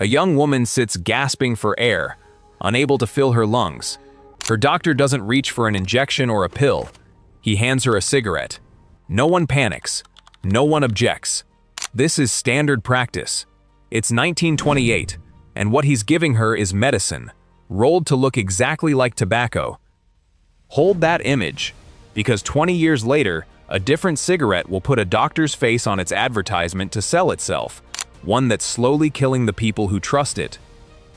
A young woman sits gasping for air, unable to fill her lungs. Her doctor doesn't reach for an injection or a pill. He hands her a cigarette. No one panics. No one objects. This is standard practice. It's 1928, and what he's giving her is medicine, rolled to look exactly like tobacco. Hold that image, because 20 years later, a different cigarette will put a doctor's face on its advertisement to sell itself, one that's slowly killing the people who trust it.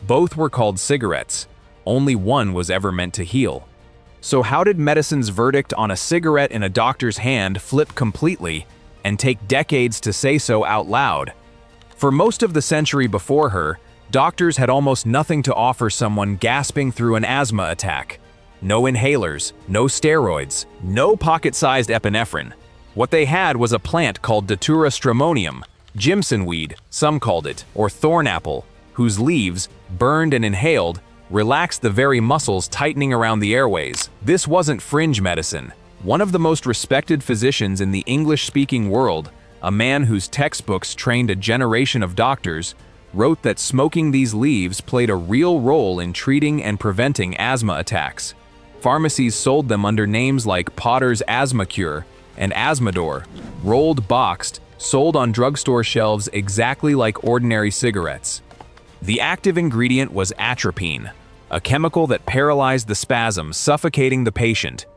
Both were called cigarettes. Only one was ever meant to heal. So how did medicine's verdict on a cigarette in a doctor's hand flip completely and take decades to say so out loud? For most of the century before her, doctors had almost nothing to offer someone gasping through an asthma attack. No inhalers, no steroids, no pocket-sized epinephrine. What they had was a plant called Datura stramonium, Jimson weed, some called it, or thornapple, whose leaves, burned and inhaled, relaxed the very muscles tightening around the airways. This wasn't fringe medicine. One of the most respected physicians in the English-speaking world, a man whose textbooks trained a generation of doctors, wrote that smoking these leaves played a real role in treating and preventing asthma attacks. Pharmacies sold them under names like Potter's Asthma Cure and Asthmador, rolled boxed, sold on drugstore shelves exactly like ordinary cigarettes. The active ingredient was atropine, a chemical that paralyzed the spasms, suffocating the patient.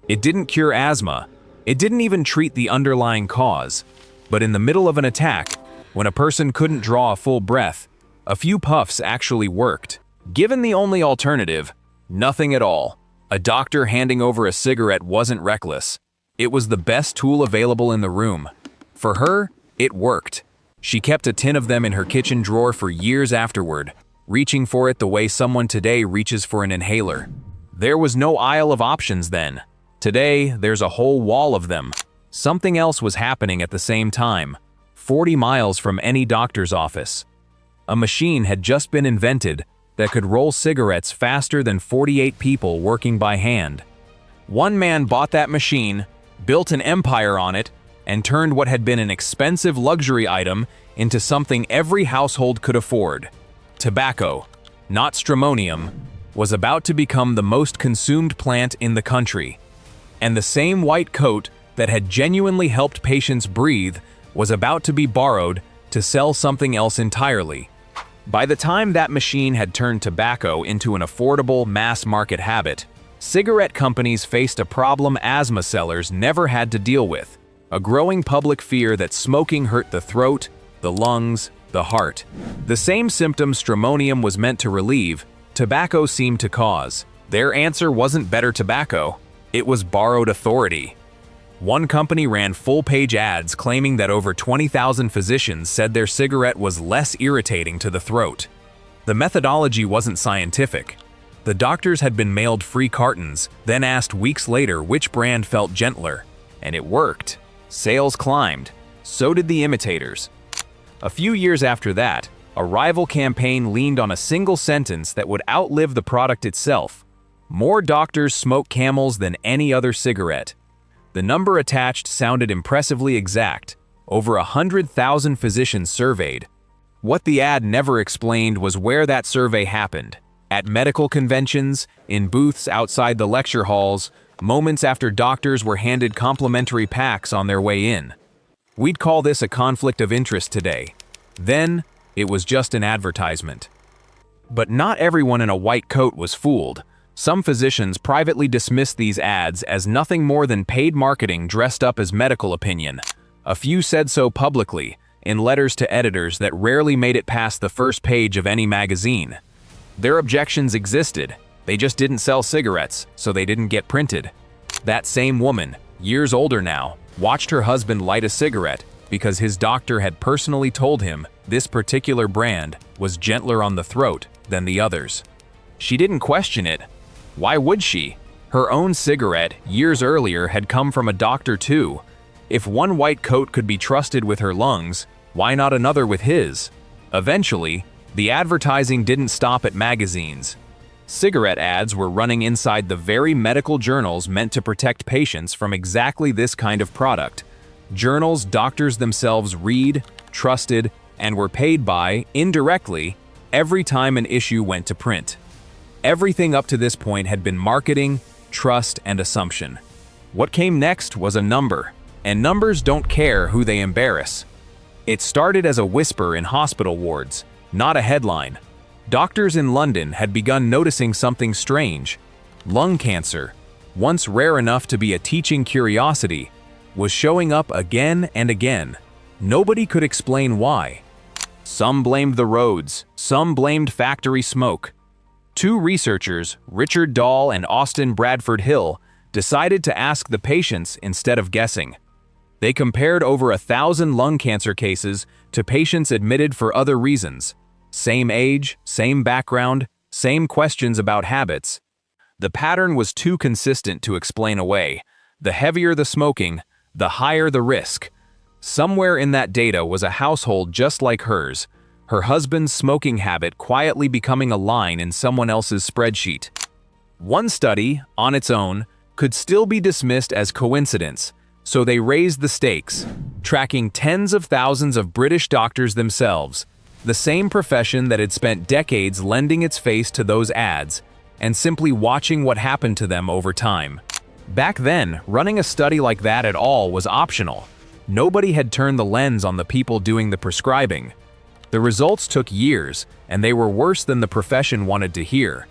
It didn't cure asthma. It didn't even treat the underlying cause. But in the middle of an attack, when a person couldn't draw a full breath, a few puffs actually worked. Given the only alternative, nothing at all, a doctor handing over a cigarette wasn't reckless. It was the best tool available in the room. For her, it worked. She kept a tin of them in her kitchen drawer for years afterward, reaching for it the way someone today reaches for an inhaler. There was no aisle of options then. Today, there's a whole wall of them. Something else was happening at the same time, 40 miles from any doctor's office. A machine had just been invented that could roll cigarettes faster than 48 people working by hand. One man bought that machine, built an empire on it, and turned what had been an expensive luxury item into something every household could afford. Tobacco, not stramonium, was about to become the most consumed plant in the country. And the same white coat that had genuinely helped patients breathe was about to be borrowed to sell something else entirely. By the time that machine had turned tobacco into an affordable mass-market habit, cigarette companies faced a problem asthma sellers never had to deal with: a growing public fear that smoking hurt the throat, the lungs, the heart. The same symptoms stramonium was meant to relieve, tobacco seemed to cause. Their answer wasn't better tobacco, it was borrowed authority. One company ran full-page ads claiming that over 20,000 physicians said their cigarette was less irritating to the throat. The methodology wasn't scientific. The doctors had been mailed free cartons, then asked weeks later which brand felt gentler. And it worked. Sales climbed. So did the imitators. A few years after that, a rival campaign leaned on a single sentence that would outlive the product itself. More doctors smoke Camels than any other cigarette. The number attached sounded impressively exact. Over 100,000 physicians surveyed. What the ad never explained was where that survey happened. At medical conventions, in booths outside the lecture halls, moments after doctors were handed complimentary packs on their way in. We'd call this a conflict of interest today. Then, it was just an advertisement. But not everyone in a white coat was fooled. Some physicians privately dismissed these ads as nothing more than paid marketing dressed up as medical opinion. A few said so publicly, in letters to editors that rarely made it past the first page of any magazine. Their objections existed. They just didn't sell cigarettes, so they didn't get printed. That same woman, years older now, watched her husband light a cigarette because his doctor had personally told him this particular brand was gentler on the throat than the others. She didn't question it. Why would she? Her own cigarette, years earlier, had come from a doctor too. If one white coat could be trusted with her lungs, why not another with his? Eventually, the advertising didn't stop at magazines. Cigarette ads were running inside the very medical journals meant to protect patients from exactly this kind of product. Journals doctors themselves read, trusted, and were paid by, indirectly, every time an issue went to print. Everything up to this point had been marketing, trust, and assumption. What came next was a number, and numbers don't care who they embarrass. It started as a whisper in hospital wards, not a headline. Doctors in London had begun noticing something strange. Lung cancer, once rare enough to be a teaching curiosity, was showing up again and again. Nobody could explain why. Some blamed the roads, some blamed factory smoke. Two researchers, Richard Dahl and Austin Bradford Hill, decided to ask the patients instead of guessing. They compared over 1,000 lung cancer cases to patients admitted for other reasons. Same age, same background, same questions about habits. The pattern was too consistent to explain away. The heavier the smoking, the higher the risk. Somewhere in that data was a household just like hers, her husband's smoking habit quietly becoming a line in someone else's spreadsheet. One study, on its own, could still be dismissed as coincidence, so they raised the stakes, tracking tens of thousands of British doctors themselves, the same profession that had spent decades lending its face to those ads, and simply watching what happened to them over time. Back then, running a study like that at all was optional. Nobody had turned the lens on the people doing the prescribing. The results took years, and they were worse than the profession wanted to hear.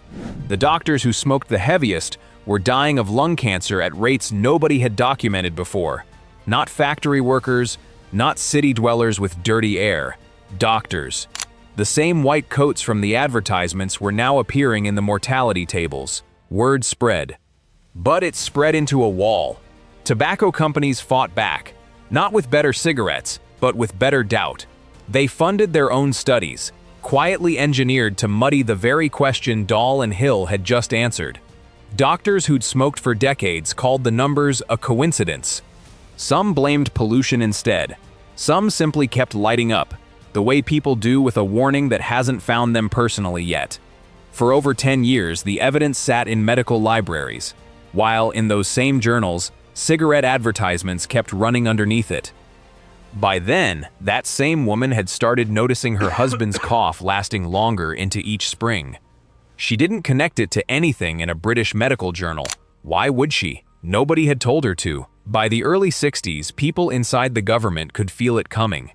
The doctors who smoked the heaviest were dying of lung cancer at rates nobody had documented before. Not factory workers, not city dwellers with dirty air. Doctors. The same white coats from the advertisements were now appearing in the mortality tables. Word spread. But it spread into a wall. Tobacco companies fought back, not with better cigarettes, but with better doubt. They funded their own studies, quietly engineered to muddy the very question Dahl and Hill had just answered. Doctors who'd smoked for decades called the numbers a coincidence. Some blamed pollution instead. Some simply kept lighting up, the way people do with a warning that hasn't found them personally yet. For over 10 years, the evidence sat in medical libraries, while in those same journals, cigarette advertisements kept running underneath it. By then, that same woman had started noticing her husband's cough lasting longer into each spring. She didn't connect it to anything in a British medical journal. Why would she? Nobody had told her to. By the early 60s, people inside the government could feel it coming.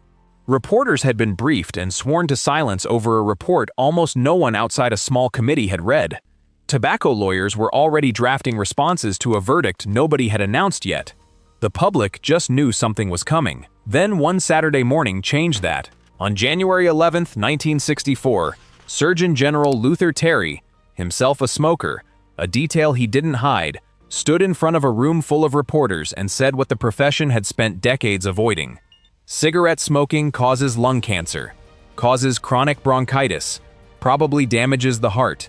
Reporters had been briefed and sworn to silence over a report almost no one outside a small committee had read. Tobacco lawyers were already drafting responses to a verdict nobody had announced yet. The public just knew something was coming. Then one Saturday morning changed that. On January 11, 1964, Surgeon General Luther Terry, himself a smoker, a detail he didn't hide, stood in front of a room full of reporters and said what the profession had spent decades avoiding. Cigarette smoking causes lung cancer, causes chronic bronchitis, probably damages the heart.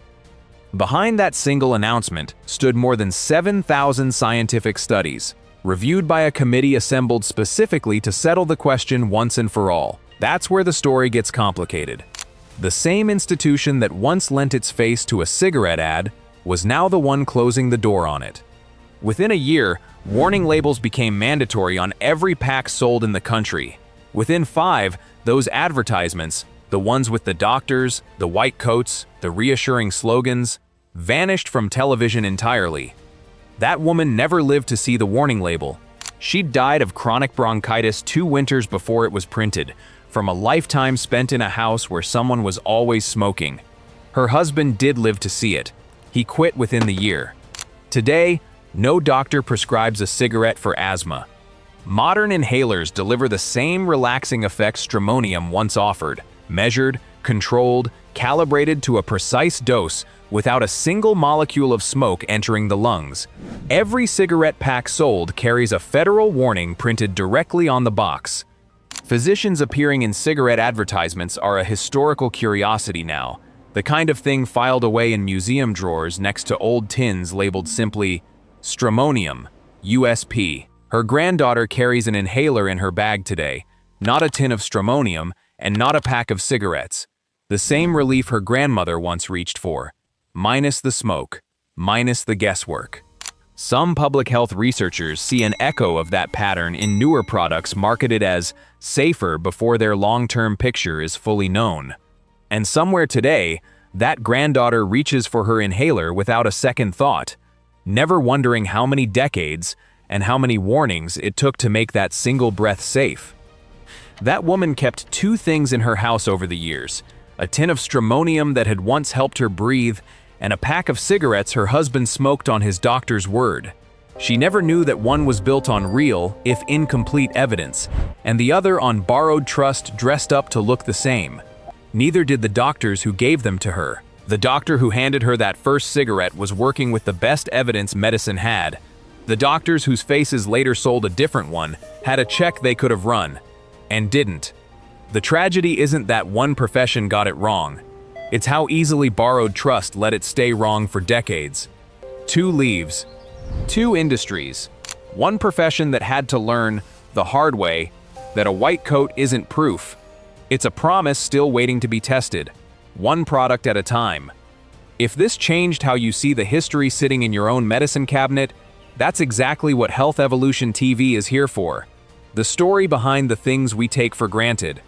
Behind that single announcement stood more than 7,000 scientific studies, reviewed by a committee assembled specifically to settle the question once and for all. That's where the story gets complicated. The same institution that once lent its face to a cigarette ad was now the one closing the door on it. Within a year, warning labels became mandatory on every pack sold in the country. Within 5, those advertisements, the ones with the doctors, the white coats, the reassuring slogans, vanished from television entirely. That woman never lived to see the warning label. She'd died of chronic bronchitis 2 winters before it was printed, from a lifetime spent in a house where someone was always smoking. Her husband did live to see it. He quit within the year. Today, no doctor prescribes a cigarette for asthma. Modern inhalers deliver the same relaxing effects stramonium once offered, measured, controlled, calibrated to a precise dose without a single molecule of smoke entering the lungs. Every cigarette pack sold carries a federal warning printed directly on the box. Physicians appearing in cigarette advertisements are a historical curiosity now, the kind of thing filed away in museum drawers next to old tins labeled simply Stramonium, USP. Her granddaughter carries an inhaler in her bag today, not a tin of stramonium and not a pack of cigarettes. The same relief her grandmother once reached for, minus the smoke, minus the guesswork. Some public health researchers see an echo of that pattern in newer products marketed as safer before their long-term picture is fully known. And somewhere today, that granddaughter reaches for her inhaler without a second thought, never wondering how many decades and how many warnings it took to make that single breath safe. That woman kept two things in her house over the years: a tin of stramonium that had once helped her breathe, and a pack of cigarettes her husband smoked on his doctor's word. She never knew that one was built on real, if incomplete, evidence, and the other on borrowed trust dressed up to look the same. Neither did the doctors who gave them to her. The doctor who handed her that first cigarette was working with the best evidence medicine had. The doctors whose faces later sold a different one had a check they could have run, and didn't. The tragedy isn't that one profession got it wrong. It's how easily borrowed trust let it stay wrong for decades. Two leaves, two industries, one profession that had to learn the hard way that a white coat isn't proof. It's a promise still waiting to be tested, one product at a time. If this changed how you see the history sitting in your own medicine cabinet, that's exactly what Health Evolution TV is here for. The story behind the things we take for granted.